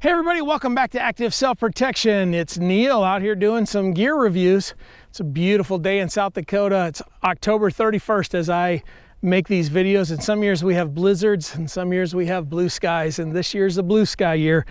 Hey everybody, welcome back to Active Self-Protection. It's Neil out here doing some gear reviews. It's a beautiful day in South Dakota. It's October 31st as I make these videos, and some years we have blizzards and some years we have blue skies, and this year's the blue sky year.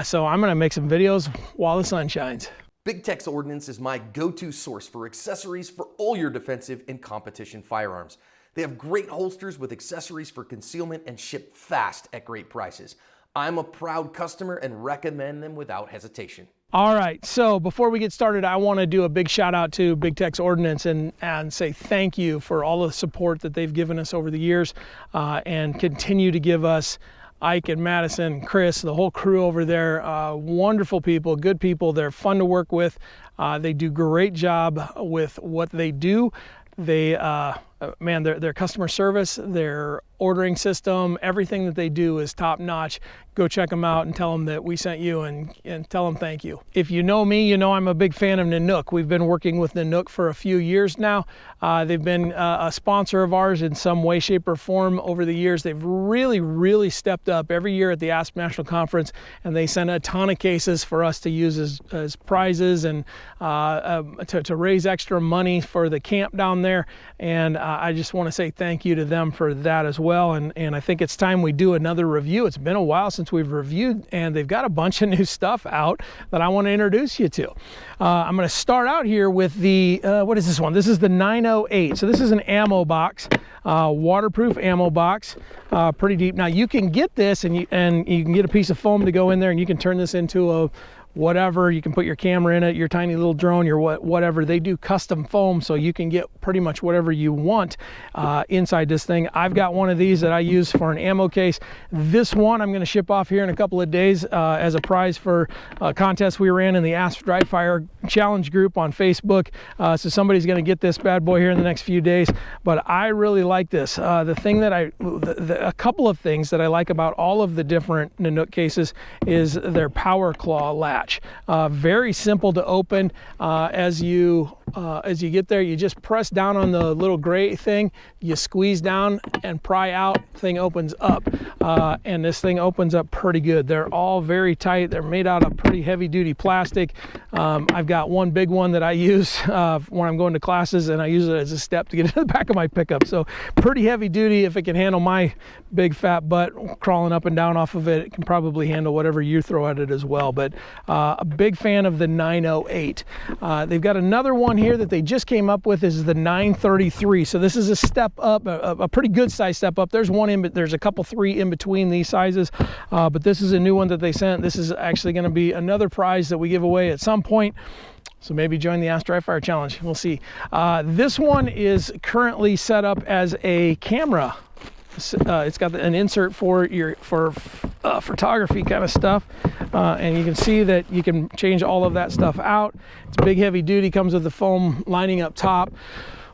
So I'm gonna make some videos while the sun shines. Big Tech's Ordnance is my go-to source for accessories for all your defensive and competition firearms. They have great holsters with accessories for concealment and ship fast at great prices. I'm a proud customer and recommend them without hesitation. All right, so before we get started, I want to do a big shout out to Big Tech's Ordnance and say thank you for all the support that they've given us over the years and continue to give us. Ike and Madison, Chris, the whole crew over there, wonderful people, good people. They're fun to work with. They do a great job with what they do. They, man, their customer service, their ordering system, everything that they do is top notch. Go check them out and tell them that we sent you and tell them thank you. If you know me, you know I'm a big fan of Nanuk. We've been working with Nanuk for a few years now. They've been a sponsor of ours in some way, shape, or form over the years. They've really stepped up every year at the ASP National Conference, and they send a ton of cases for us to use as prizes and to raise extra money for the camp down there. And I just want to say thank you to them for that as well. And I think it's time we do another review. It's been a while since we've reviewed, and they've got a bunch of new stuff out that I want to introduce you to. I'm going to start out here with the, what is this one? This is the 908. So this is an ammo box, waterproof ammo box, pretty deep. Now you can get this and you can get a piece of foam to go in there, and you can turn this into a whatever. You can put your camera in it, your tiny little drone, your whatever. They do custom foam, so you can get pretty much whatever you want inside this thing. I've got one of these that I use for an ammo case. This one I'm going to ship off here in a couple of days as a prize for a contest we ran in the Ask Dry Fire Challenge group on Facebook. So somebody's going to get this bad boy here in the next few days. But I really like this. The thing that a couple of things that I like about all of the different Nanuk cases is their power claw latch. Very simple to open. As you get there, you just press down on the little gray thing, you squeeze down and pry out, thing opens up. And this thing opens up pretty good. They're all very tight. They're made out of pretty heavy duty plastic. I've got one big one that I use when I'm going to classes, and I use it as a step to get into the back of my pickup. So pretty heavy duty. If it can handle my big fat butt crawling up and down off of it, it can probably handle whatever you throw at it as well. But a big fan of the 908. They've got another one here that they just came up with. This is the 933. So this is a step up, a pretty good size step up. There's one in, but there's a couple three in between these sizes. But this is a new one that they sent. This is actually going to be another prize that we give away at some point. So maybe join the Ask Dry Fire Challenge. We'll see. This one is currently set up as a camera. It's got an insert for photography kind of stuff, and you can see that you can change all of that stuff out. It's big, heavy duty, comes with the foam lining up top.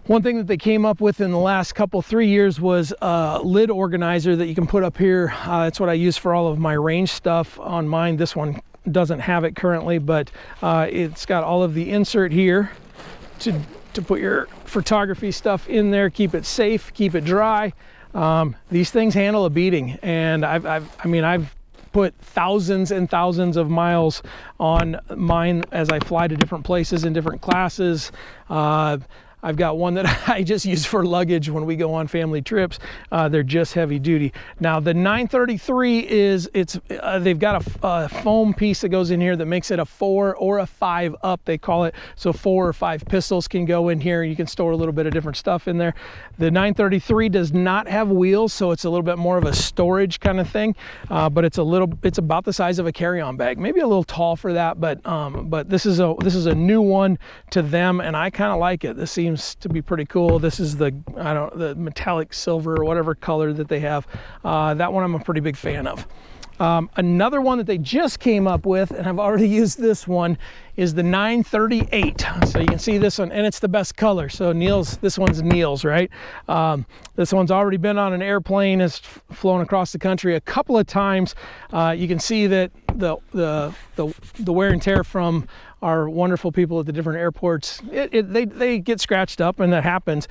One thing that they came up with in the last 3 years was a lid organizer that you can put up here. That's what I use for all of my range stuff on mine. This one doesn't have it currently, but it's got all of the insert here to put your photography stuff in there, keep it safe, keep it dry. These things handle a beating, and I've put thousands and thousands of miles on mine as I fly to different places in different classes. I've got one that I just use for luggage when we go on family trips. They're just heavy duty. Now the 933 they've got a foam piece that goes in here that makes it a 4 or a 5 up, they call it. So 4 or 5 pistols can go in here. You can store a little bit of different stuff in there. The 933 does not have wheels, so it's a little bit more of a storage kind of thing. But it's about the size of a carry-on bag, maybe a little tall for that. But this is a new one to them, and I kind of like it. This seems to be pretty cool. This is the metallic silver or whatever color that they have. That one I'm a pretty big fan of. Another one that they just came up with, and I've already used this one, is the 938. So you can see this one, and it's the best color. So this one's Neil's, right? This one's already been on an airplane, has flown across the country a couple of times. You can see that the wear and tear from our wonderful people at the different airports, they get scratched up, and that happens.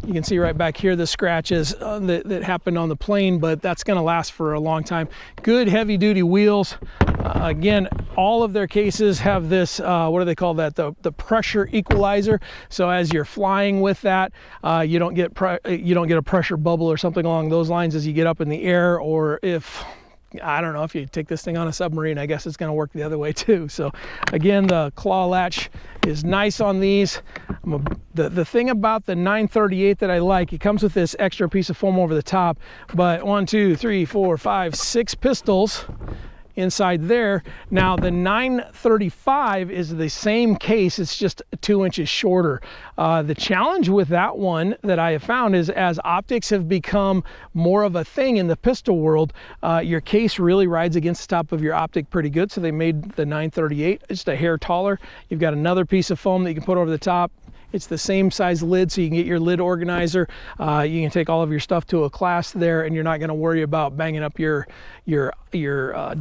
You can see right back here the scratches that happened on the plane, but that's going to last for a long time. Good heavy duty wheels. Again, all of their cases have this, what do they call that? The pressure equalizer. So as you're flying with that, you don't get a pressure bubble or something along those lines as you get up in the air, or if, I don't know, if you take this thing on a submarine, I guess it's going to work the other way too. So again, the claw latch is nice on these. The thing about the 938 that I like, it comes with this extra piece of foam over the top, but 1, 2, 3, 4, 5, 6 pistols inside there. Now the 935 is the same case, it's just 2 inches shorter. The challenge with that one that I have found is, as optics have become more of a thing in the pistol world, your case really rides against the top of your optic pretty good. So they made the 938 just a hair taller. You've got another piece of foam that you can put over the top. It's the same size lid, so you can get your lid organizer. You can take all of your stuff to a class there, and you're not going to worry about banging up your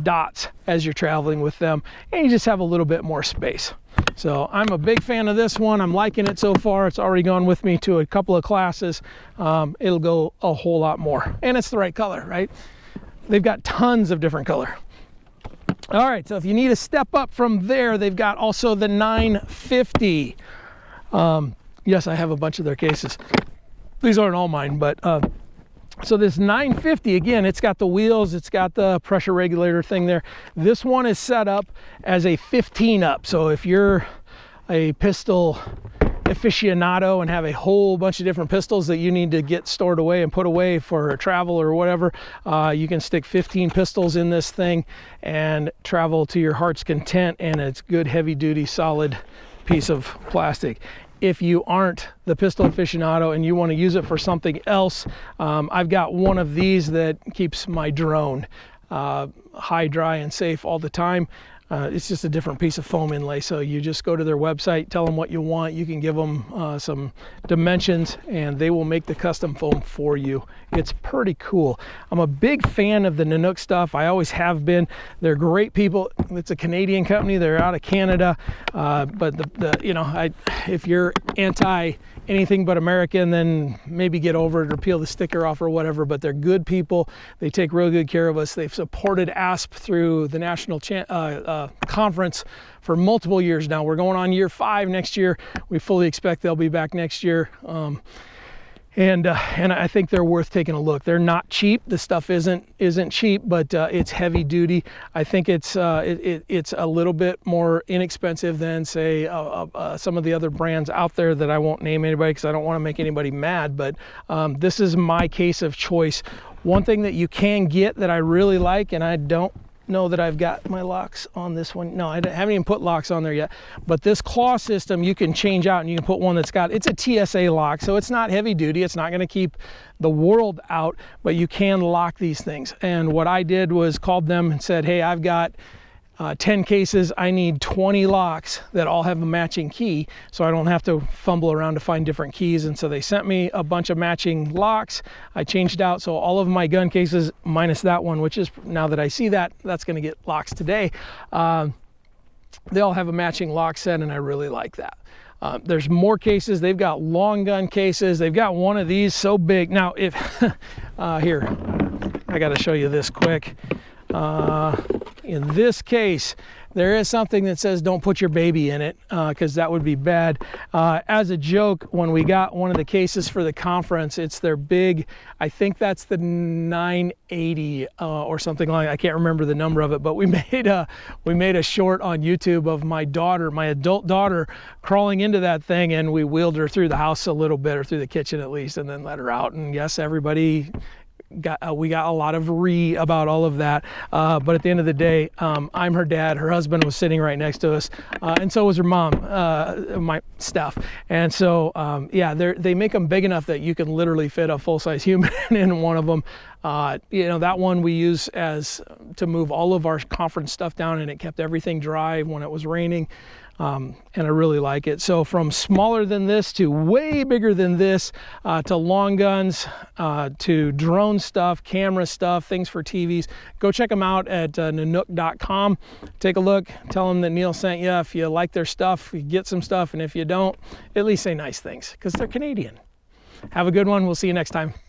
dots as you're traveling with them, and you just have a little bit more space. So I'm a big fan of this one. I'm liking it so far. It's already gone with me to a couple of classes. It'll go a whole lot more, and it's the right color, right? They've got tons of different color. All right, so if you need a step up from there, they've got also the 950. Yes, I have a bunch of their cases. These aren't all mine, but so this 950, again, it's got the wheels, it's got the pressure regulator thing there. This one is set up as a 15 up. So if you're a pistol aficionado and have a whole bunch of different pistols that you need to get stored away and put away for travel or whatever, you can stick 15 pistols in this thing and travel to your heart's content, and it's good, heavy duty, solid piece of plastic. If you aren't the pistol aficionado and you want to use it for something else, I've got one of these that keeps my drone high, dry, and safe all the time. It's just a different piece of foam inlay. So you just go to their website, tell them what you want. You can give them some dimensions, and they will make the custom foam for you. It's pretty cool. I'm a big fan of the Nanuk stuff. I always have been. They're great people. It's a Canadian company. They're out of Canada. But if you're anti anything but American, then maybe get over it or peel the sticker off or whatever. But they're good people. They take real good care of us. They've supported ASP through the national conference for multiple years now. We're going on year 5 next year. We fully expect they'll be back next year. And I think they're worth taking a look. They're not cheap. The stuff isn't cheap, but it's heavy duty. I think it's a little bit more inexpensive than, say, some of the other brands out there that I won't name anybody because I don't want to make anybody mad. But this is my case of choice. One thing that you can get that I really like, and I don't know that I've got my locks on this one. No, I haven't even put locks on there yet. But this claw system you can change out, and you can put one that's got, it's a TSA lock, so it's not heavy duty. It's not going to keep the world out, but you can lock these things. And what I did was called them and said, hey, I've got 10 cases. I need 20 locks that all have a matching key, so I don't have to fumble around to find different keys. And so they sent me a bunch of matching locks. I changed out, so all of my gun cases, minus that one, which is, now that I see that, that's going to get locks today. They all have a matching lock set, and I really like that. There's more cases. They've got long gun cases. They've got one of these so big. Now, if here, I got to show you this quick. In this case, there is something that says don't put your baby in it, because that would be bad. As a joke, when we got one of the cases for the conference, it's their big, I think that's the 980 or something like that. I can't remember the number of it, but we made a short on YouTube of my daughter, my adult daughter, crawling into that thing, and we wheeled her through the house a little bit, or through the kitchen at least, and then let her out. And yes, everybody we got a lot of about all of that, but at the end of the day, I'm her dad. Her husband was sitting right next to us, and so was her mom, my stuff. And so yeah, they make them big enough that you can literally fit a full-size human in one of them. That one we use to move all of our conference stuff down, and it kept everything dry when it was raining. And I really like it. So from smaller than this to way bigger than this, to long guns, to drone stuff, camera stuff, things for TVs, go check them out at nanuk.com. Take a look, tell them that Neil sent you. If you like their stuff, you get some stuff, and if you don't, at least say nice things, because they're Canadian. Have a good one. We'll see you next time.